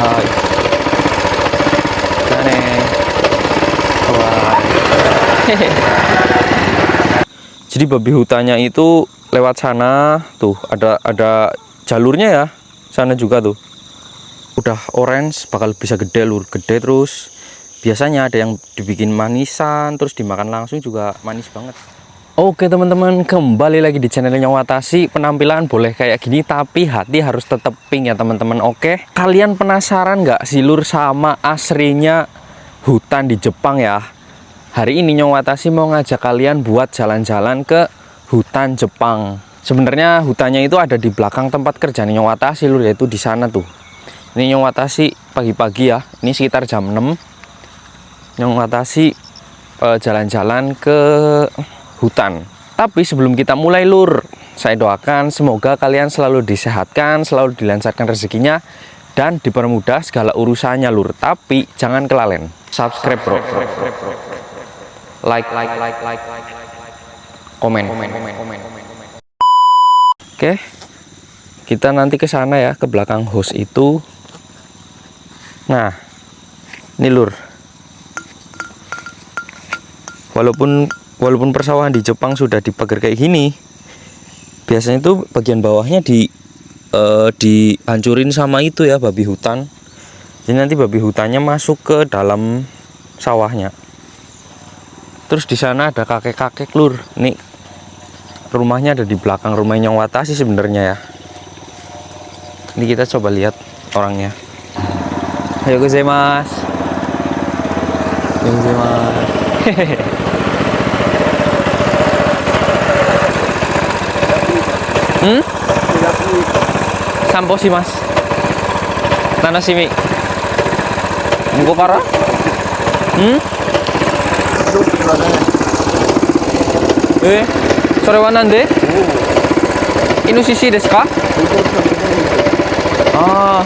Hai. Aneh. Wah. Jadi babi hutannya itu lewat sana, tuh ada jalurnya ya. Sana juga tuh. Udah orange bakal bisa gede lur, gede terus. Biasanya ada yang dibikin manisan, terus dimakan langsung juga manis banget. Oke teman-teman, kembali lagi di channelnya Watashi. Penampilan boleh kayak gini, tapi hati harus tetap pink ya teman-teman. Oke, kalian penasaran nggak sih lur sama asrinya hutan di Jepang ya? Hari ini Watashi mau ngajak kalian buat jalan-jalan ke hutan Jepang. Sebenarnya hutannya itu ada di belakang tempat kerja Watashi lur, yaitu di sana tuh. Ini Watashi pagi-pagi ya, ini sekitar jam 6. Watashi jalan-jalan ke hutan. Tapi sebelum kita mulai lur, saya doakan semoga kalian selalu disehatkan, selalu dilancarkan rezekinya, dan dipermudah segala urusannya lur. Tapi jangan kelalen subscribe bro, like, komen. Oke, kita nanti ke sana ya, ke belakang host itu. Nah, ini lur. Walaupun persawahan di Jepang sudah dipagar kayak gini, biasanya itu bagian bawahnya dihancurin sama itu ya, babi hutan. Jadi nanti babi hutannya masuk ke dalam sawahnya. Terus di sana ada kakek-kakek lur. Nih rumahnya ada di belakang rumahnya Watashi sebenarnya ya. Ini kita coba lihat orangnya. Ayo gozaimasu. Ayo gozaimasu. Sampo sih mas. Nanashimi. Muko kara? Sore wa nande? Inushisi desu ka? Ah.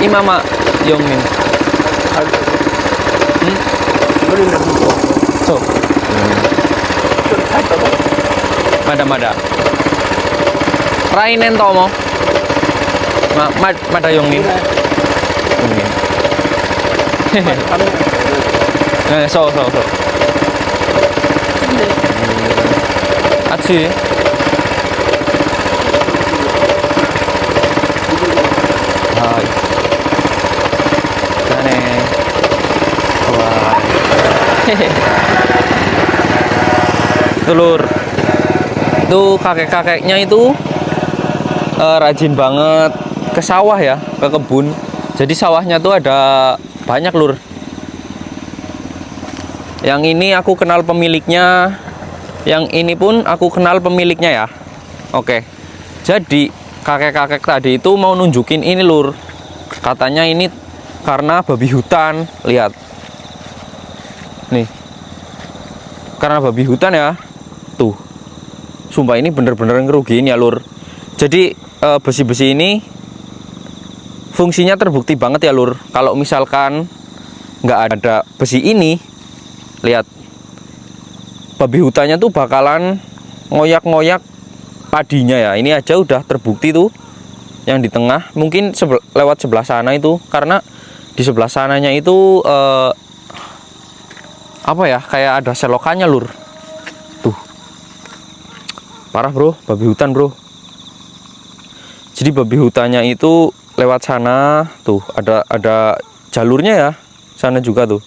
Imama 4人。そう。まだまだ。来年とも。まだ4人。そう。暑い。はい。Telur itu kakek-kakeknya itu rajin banget ke sawah ya, ke kebun. Jadi sawahnya tuh ada banyak lur. Yang ini aku kenal pemiliknya, yang ini pun aku kenal pemiliknya ya. Oke, jadi kakek-kakek tadi itu mau nunjukin ini lur. Katanya ini karena babi hutan. Lihat nih, karena babi hutan ya. Tuh, sumpah ini bener-bener ngerugiin ya lur. Jadi besi-besi ini fungsinya terbukti banget ya lur. Kalau misalkan nggak ada besi ini, lihat, babi hutannya tuh bakalan ngoyak-ngoyak padinya ya. Ini aja udah terbukti tuh, yang di tengah mungkin lewat sebelah sana itu, karena di sebelah sananya itu apa ya, kayak ada selokannya lur. Tuh, parah bro, babi hutan bro. Jadi babi hutannya itu lewat sana, tuh ada jalurnya ya, sana juga tuh.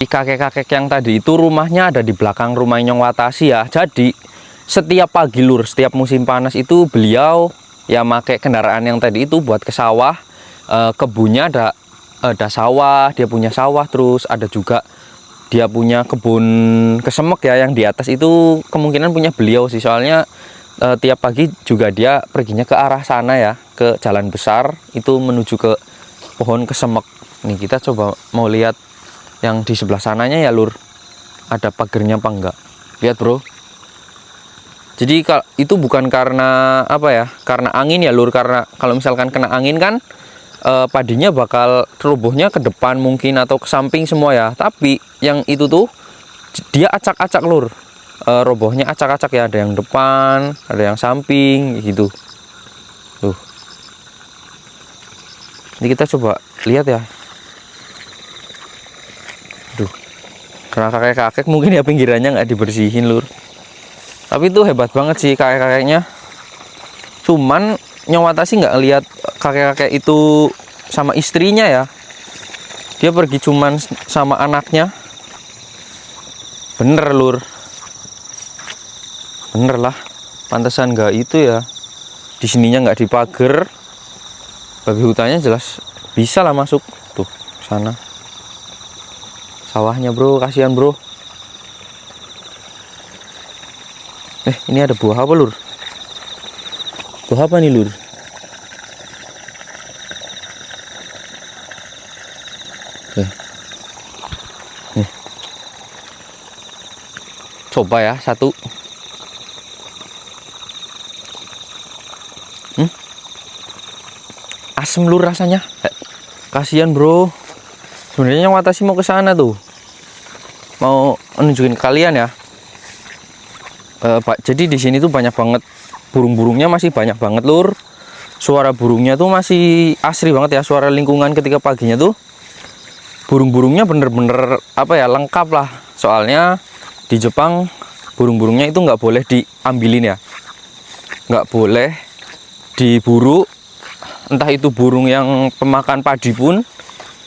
Kakek-kakek yang tadi itu rumahnya ada di belakang rumahnya Watashi ya. Jadi setiap pagi lur, setiap musim panas itu beliau ya pakai kendaraan yang tadi itu buat ke sawah. Kebunnya ada sawah, dia punya sawah, terus ada juga dia punya kebun kesemek ya, yang di atas itu kemungkinan punya beliau sih, soalnya tiap pagi juga dia perginya ke arah sana ya, ke jalan besar itu menuju ke pohon kesemek. Nih kita coba mau lihat yang di sebelah sananya ya lur, ada pagernya apa enggak. Lihat bro. Jadi itu bukan karena apa ya, karena angin ya lur, karena kalau misalkan kena angin kan padinya bakal robohnya ke depan mungkin atau ke samping semua ya. Tapi yang itu tuh dia acak-acak lur. Robohnya acak-acak ya, ada yang depan, ada yang samping gitu tuh. Ini kita coba lihat ya. Aduh, karena kakek-kakek mungkin ya pinggirannya nggak dibersihin lur. Tapi itu hebat banget sih kakek-kakeknya. Cuman Nyawatasi nggak lihat kakek-kakek itu sama istrinya ya. Dia pergi cuman sama anaknya. Bener lur. Bener lah. Pantesan nggak itu ya. Di sininya nggak dipager. Babi hutannya jelas bisa lah masuk tuh sana. Sawahnya bro, kasihan bro. Ini ada buah apa lur? Buah apa nih lur? Nih. Coba ya satu. Asem lur rasanya. Kasihan bro. Sebenarnya Nyawatasi mau ke sana tuh. Mau nunjukin ke kalian ya. Pak, jadi di sini tuh banyak banget burung-burungnya, masih banyak banget lur. Suara burungnya tuh masih asri banget ya, suara lingkungan ketika paginya tuh. Burung-burungnya bener-bener apa ya, lengkap lah. Soalnya di Jepang burung-burungnya itu nggak boleh diambilin ya, nggak boleh diburu. Entah itu burung yang pemakan padi pun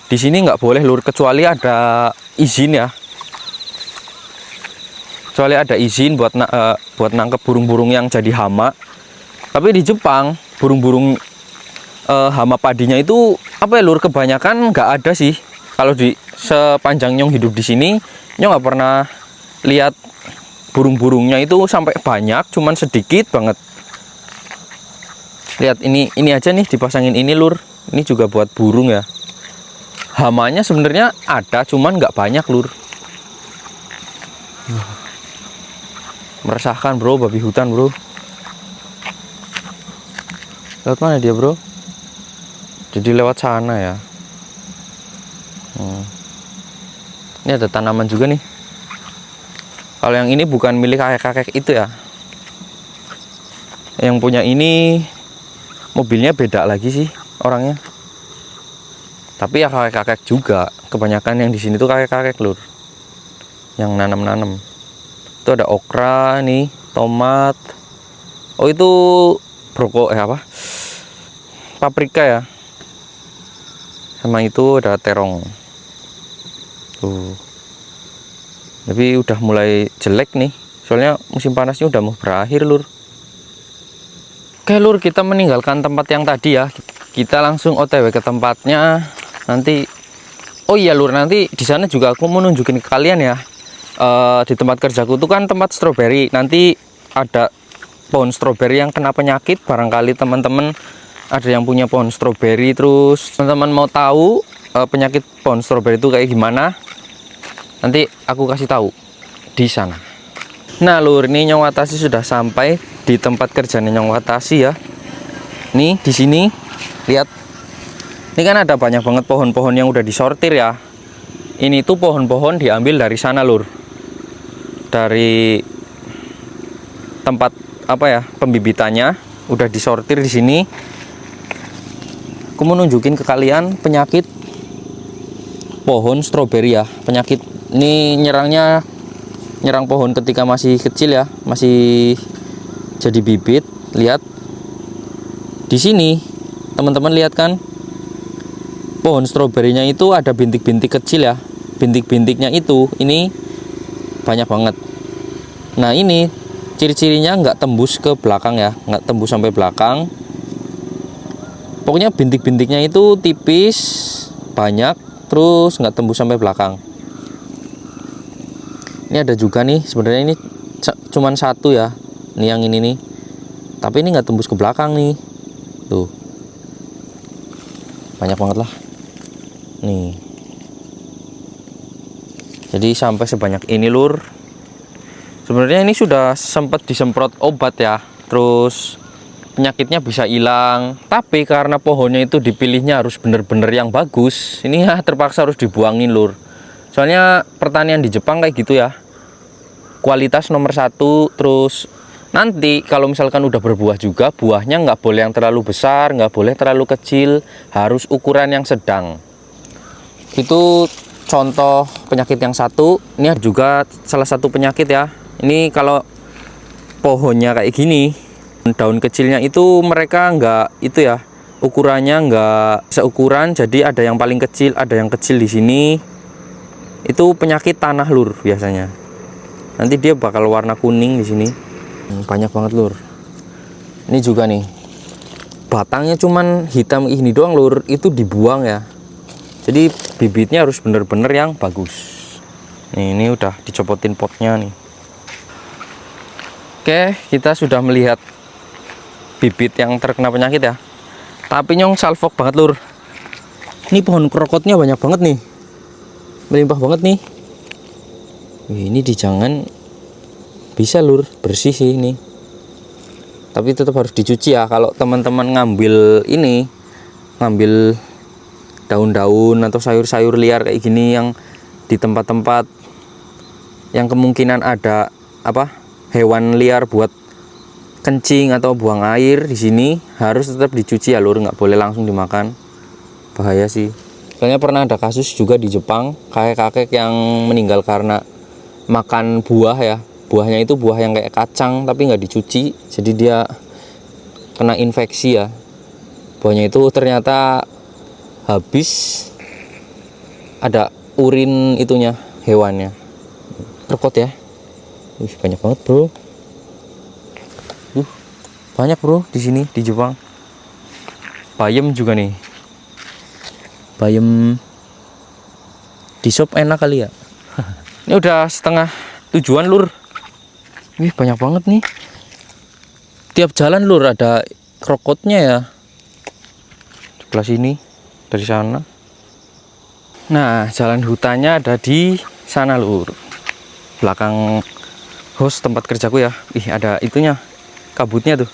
di sini nggak boleh lur, kecuali ada izin ya. Kecuali ada izin buat nangkep burung-burung yang jadi hama. Tapi di Jepang burung-burung hama padinya itu apa ya lur, kebanyakan nggak ada sih. Kalau di sepanjang Nyong hidup di sini, Nyong nggak pernah lihat burung-burungnya itu sampai banyak, cuman sedikit banget. Lihat ini aja nih, dipasangin ini lur. Ini juga buat burung ya. Hamanya sebenarnya ada, cuman nggak banyak lur. Meresahkan bro, babi hutan bro. Lewat mana dia bro? Jadi lewat sana ya. Ini ada tanaman juga nih. Kalau yang ini bukan milik kakek-kakek itu ya. Yang punya ini mobilnya beda lagi sih orangnya. Tapi ya kakek-kakek juga. Kebanyakan yang di sini tuh kakek-kakek lur. Yang nanam-nanam. Itu ada okra nih, tomat. Oh itu apa? Paprika ya. Sama itu ada terong. Tuh. Tapi udah mulai jelek nih. Soalnya musim panasnya udah mau berakhir lur. Oke lur, kita meninggalkan tempat yang tadi ya. Kita langsung OTW ke tempatnya. Nanti, oh iya lur, nanti di sana juga aku mau nunjukin ke kalian ya. Di tempat kerjaku tuh kan tempat stroberi. Nanti ada pohon stroberi yang kena penyakit. Barangkali teman-teman ada yang punya pohon stroberi, terus teman-teman mau tahu penyakit pohon stroberi itu kayak gimana, nanti aku kasih tahu di sana. Nah lur, ini Nyawatasi sudah sampai di tempat kerjanya Nyawatasi ya. Nih di sini lihat, ini kan ada banyak banget pohon-pohon yang udah disortir ya. Ini tuh pohon-pohon diambil dari sana lur, dari tempat apa ya, pembibitannya udah disortir di sini. Aku mau nunjukin ke kalian penyakit pohon stroberi ya. Penyakit ini nyerang pohon ketika masih kecil ya, masih jadi bibit. Lihat di sini teman-teman, lihat kan pohon stroberinya itu ada bintik-bintik kecil ya. Bintik-bintiknya itu ini banyak banget. Nah ini ciri-cirinya nggak tembus ke belakang ya, nggak tembus sampai belakang. Pokoknya bintik-bintiknya itu tipis, banyak, terus nggak tembus sampai belakang. Ini ada juga nih, sebenarnya ini cuman satu ya, ini yang ini nih. Tapi ini nggak tembus ke belakang nih, tuh. Banyak banget lah. Nih. Jadi sampai sebanyak ini lur. Sebenarnya ini sudah sempat disemprot obat ya, terus penyakitnya bisa hilang. Tapi karena pohonnya itu dipilihnya harus bener-bener yang bagus, ini ya terpaksa harus dibuangin lur. Soalnya pertanian di Jepang kayak gitu ya, kualitas nomor satu. Terus nanti kalau misalkan udah berbuah juga, buahnya nggak boleh yang terlalu besar, nggak boleh terlalu kecil, harus ukuran yang sedang. Itu contoh penyakit yang satu. Ini juga salah satu penyakit ya. Ini kalau pohonnya kayak gini, daun kecilnya itu mereka nggak itu ya, ukurannya nggak seukuran, jadi ada yang paling kecil, ada yang kecil di sini. Itu penyakit tanah lur biasanya. Nanti dia bakal warna kuning di sini. Banyak banget lur. Ini juga nih, batangnya cuman hitam ini doang lur, itu dibuang ya. Jadi bibitnya harus bener-bener yang bagus. Nih, ini udah dicopotin potnya nih. Oke, kita sudah melihat bibit yang terkena penyakit ya. Tapi nyong salfok banget lur. Ini pohon krokotnya banyak banget nih, melimpah banget nih. Wih, ini di jangan bisa lur, bersih sih ini, tapi tetap harus dicuci ya. Kalau teman-teman ngambil ini, ngambil daun-daun atau sayur-sayur liar kayak gini yang di tempat-tempat yang kemungkinan ada hewan liar buat kencing atau buang air di sini, harus tetap dicuci ya lur, nggak boleh langsung dimakan, bahaya sih. Soalnya pernah ada kasus juga di Jepang, kakek-kakek yang meninggal karena makan buah ya. Buahnya itu buah yang kayak kacang tapi nggak dicuci, jadi dia kena infeksi ya. Buahnya itu ternyata habis ada urin itunya, hewannya. Rekot ya. Banyak banget bro. Banyak bro di sini di Jepang. Bayam juga nih. Bayam di shop enak kali ya. Ini udah setengah tujuan lur. Wih, banyak banget nih. Tiap jalan lur ada krokotnya ya. Sebelah sini, dari sana. Nah, jalan hutannya ada di sana lur. Belakang host tempat kerjaku ya. Ih, ada itunya, kabutnya tuh.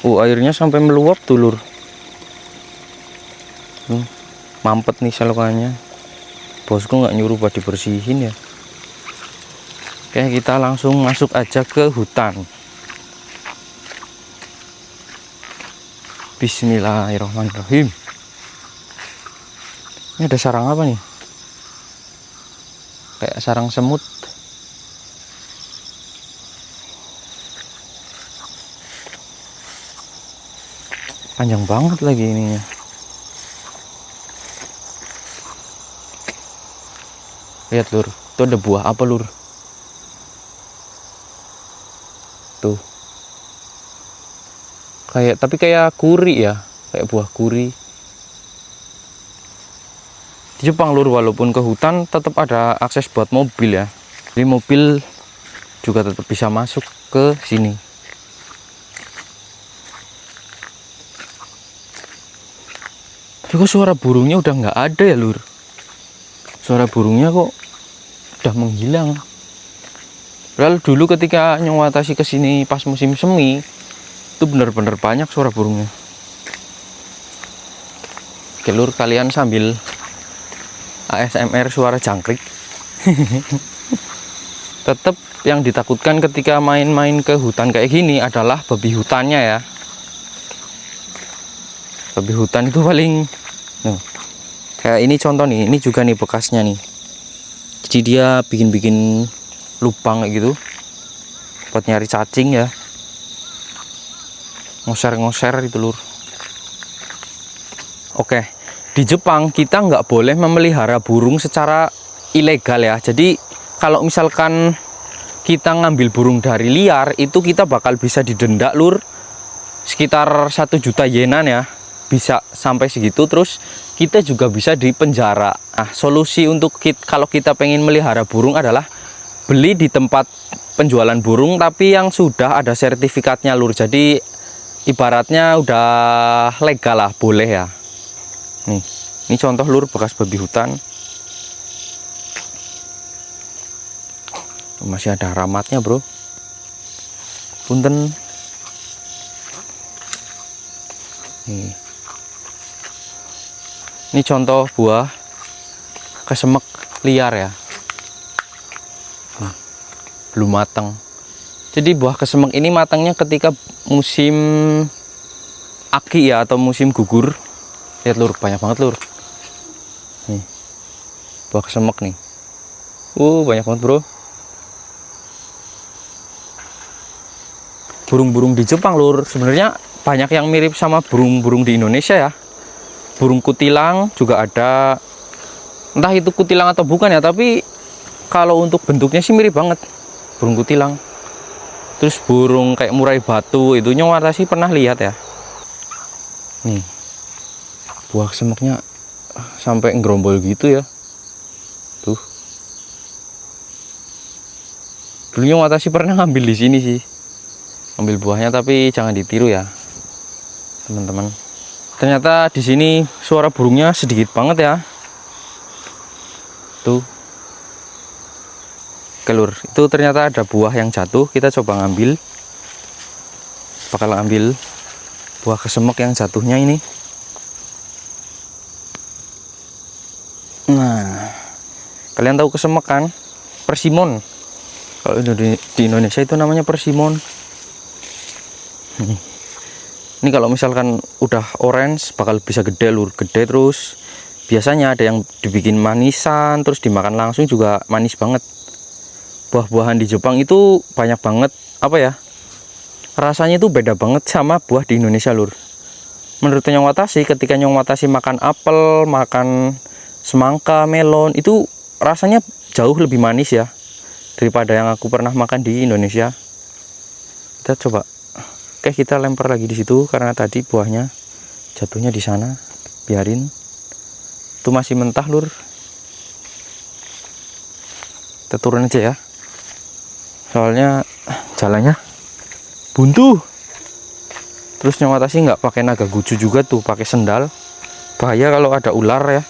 Airnya sampai meluap tuh lur. Mampet nih selokannya. Bosku nggak nyuruh buat dibersihin ya. Oke, kita langsung masuk aja ke hutan. Bismillahirrahmanirrahim. Ini ada sarang apa nih? Kayak sarang semut. Panjang banget lagi ininya. Lihat lur, itu ada buah apa lur? Tuh, tapi kayak kuri ya, kayak buah kuri. Di Jepang lur, walaupun ke hutan tetap ada akses buat mobil ya, jadi mobil juga tetap bisa masuk ke sini. Tapi kok suara burungnya udah nggak ada ya lur? Suara burungnya kok udah menghilang. Padahal dulu ketika nyewatasi ke sini pas musim semi, itu benar-benar banyak suara burungnya. Oke lur, kalian sambil ASMR suara jangkrik. Tetap yang ditakutkan ketika main-main ke hutan kayak gini adalah babi hutannya ya. Babi hutan itu paling kayak ini contoh nih, ini juga nih bekasnya nih. Jadi dia bikin-bikin lubang kayak gitu buat nyari cacing ya, ngoser-ngoser itu lur. Oke, di Jepang kita nggak boleh memelihara burung secara ilegal ya. Jadi kalau misalkan kita ngambil burung dari liar, itu kita bakal bisa didenda lur sekitar 1 juta yenan ya, bisa sampai segitu. Terus kita juga bisa dipenjara. Nah, solusi untuk kalau kita pengen melihara burung adalah beli di tempat penjualan burung tapi yang sudah ada sertifikatnya lur. Jadi ibaratnya udah legal lah, boleh ya. Nih, ini contoh lur bekas babi hutan. Masih ada ramatnya bro. Punten. Nih. Ini contoh buah kesemek liar ya. belum matang. Jadi buah kesemek ini matangnya ketika musim aki ya, atau musim gugur. Lihat lur, banyak banget lur. Nih, buah kesemek nih. Banyak banget bro. Burung-burung di Jepang lur, sebenarnya banyak yang mirip sama burung-burung di Indonesia ya. Burung kutilang juga ada. Entah itu kutilang atau bukan ya, tapi kalau untuk bentuknya sih mirip banget burung kutilang. Terus burung kayak murai batu itu Nyong sih pernah lihat ya. Nih, buah kesemeknya sampai ngerombol gitu ya. Tuh. Dulu Nyong sih pernah ngambil di sini sih. Ambil buahnya, tapi jangan ditiru ya, teman-teman. Ternyata di sini suara burungnya sedikit banget ya. Tuh. Kelur, itu ternyata ada buah yang jatuh. Kita coba ngambil. Bakal ambil buah kesemek yang jatuhnya ini. Nah, kalian tahu kesemek kan? Persimon. Kalau di Indonesia itu namanya persimon. Ini kalau misalkan udah orange bakal bisa gede lur, gede. Terus biasanya ada yang dibikin manisan, terus dimakan langsung juga manis banget. Buah-buahan di Jepang itu banyak banget, apa ya, rasanya itu beda banget sama buah di Indonesia lur. Menurut Nyong Watashi, ketika Nyong Watashi makan apel, makan semangka, melon, itu rasanya jauh lebih manis ya daripada yang aku pernah makan di Indonesia. Kita coba. Oke, kita lempar lagi di situ karena tadi buahnya jatuhnya di sana. Biarin. Itu masih mentah, lur. Kita turun aja ya. Soalnya jalannya buntu. Terus Nyong Watashi nggak pakai naga gucu juga tuh, pakai sendal. Bahaya kalau ada ular ya.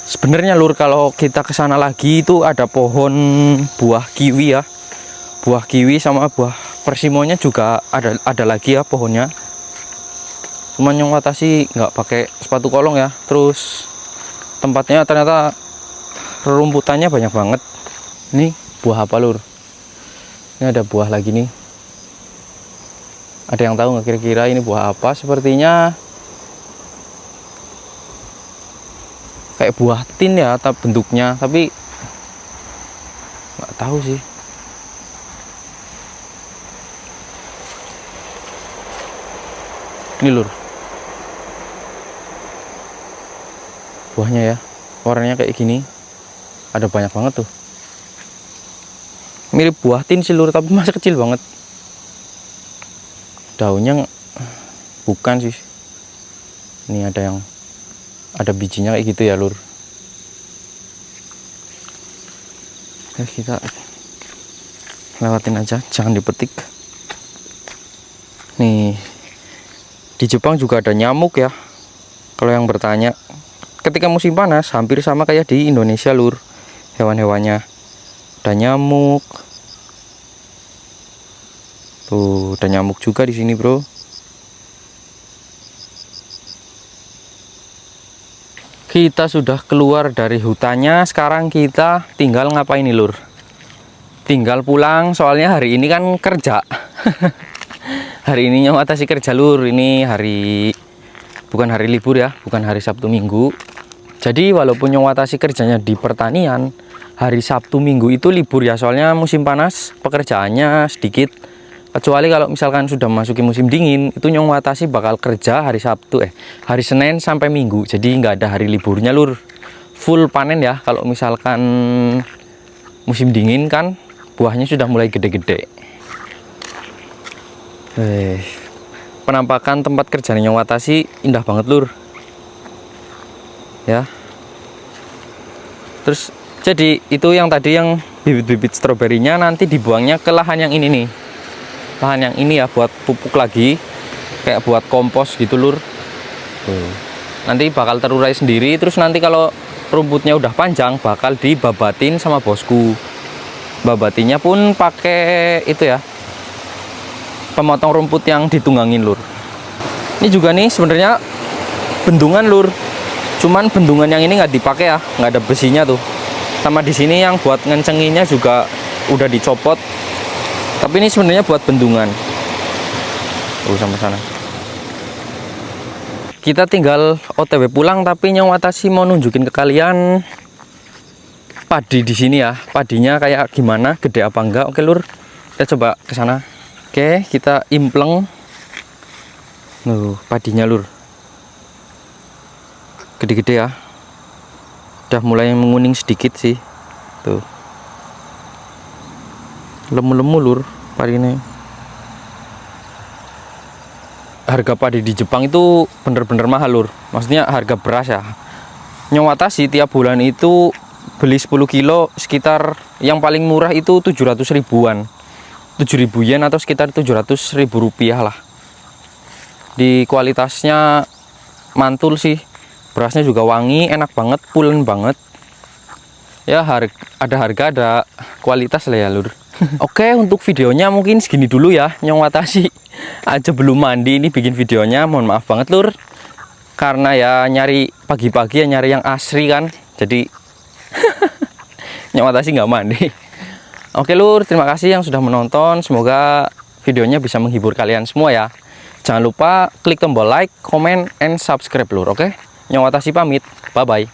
Sebenarnya lur, kalau kita ke sana lagi itu ada pohon buah kiwi ya. Buah kiwi sama buah persimonnya juga ada lagi ya pohonnya. Cuman Nyong Watashi nggak pakai sepatu kolong ya. Terus tempatnya ternyata rumputannya banyak banget. Ini buah apa lur? Ini ada buah lagi nih. Ada yang tahu nggak kira-kira ini buah apa? Sepertinya kayak buah tin ya, atau bentuknya, tapi nggak tahu sih. Ini lur, buahnya ya, warnanya kayak gini. Ada banyak banget tuh. Mirip buah tin sih lur, tapi masih kecil banget. Daunnya bukan sih. Ini ada bijinya kayak gitu ya lur. Kita lewatin aja, jangan dipetik. Nih, di Jepang juga ada nyamuk ya. Kalau yang bertanya, ketika musim panas hampir sama kayak di Indonesia lur. Hewan-hewannya ada nyamuk. Tuh, ada nyamuk juga di sini, bro. Kita sudah keluar dari hutannya. Sekarang kita tinggal ngapain nih, lur? Tinggal pulang, soalnya hari ini kan kerja. Hari ini Nyong Watashi kerja lur. Ini bukan hari libur ya, bukan hari Sabtu Minggu. Jadi walaupun Nyong Watashi kerjanya di pertanian, hari Sabtu Minggu itu libur ya, soalnya musim panas pekerjaannya sedikit. Kecuali kalau misalkan sudah memasuki musim dingin, itu Nyong Watashi bakal kerja hari hari Senin sampai Minggu. Jadi nggak ada hari liburnya lur. Full panen ya. Kalau misalkan musim dingin kan buahnya sudah mulai gede-gede. Penampakan tempat kerja Nyong Watashi indah banget lur. Ya. Terus jadi itu yang tadi yang bibit-bibit stroberinya nanti dibuangnya ke lahan yang ini nih. Lahan yang ini ya buat pupuk lagi, kayak buat kompos gitu lur. Nanti bakal terurai sendiri. Terus nanti kalau rumputnya udah panjang bakal dibabatin sama bosku. Babatinya pun pakai itu ya, pemotong rumput yang ditunggangin lur. Ini juga nih sebenarnya bendungan lur. Cuman bendungan yang ini nggak dipakai ya, nggak ada besinya tuh. Sama di sini yang buat ngencenginnya juga udah dicopot, tapi ini sebenarnya buat bendungan. Sampai sana. Kita tinggal OTW pulang, tapi Nyong Watashi mau nunjukin ke kalian padi di sini ya. Padinya kayak gimana, gede apa enggak. Oke lur, kita coba ke sana. Oke, kita impleng. Padinya lur, gede-gede ya. Udah mulai menguning sedikit sih. Tuh. Lemu-lemu lur padinya. Harga padi di Jepang itu bener-bener mahal lur. Maksudnya harga beras ya. Nyong Watashi tiap bulan itu beli 10 kilo sekitar yang paling murah itu 700 ribuan. 7.000 yen atau sekitar 700.000 rupiah lah. Di kualitasnya mantul sih. Berasnya juga wangi, enak banget, pulen banget. Ya ada harga, ada kualitas lah ya lur. Oke, untuk videonya mungkin segini dulu ya. Nyong Watashi aja belum mandi ini bikin videonya. Mohon maaf banget lur. Karena ya nyari pagi-pagi ya nyari yang asri kan. Jadi Nyong Watashi nggak mandi. Oke lur, terima kasih yang sudah menonton. Semoga videonya bisa menghibur kalian semua ya. Jangan lupa klik tombol like, comment, and subscribe lur, oke? Nyong Watashi pamit, bye-bye.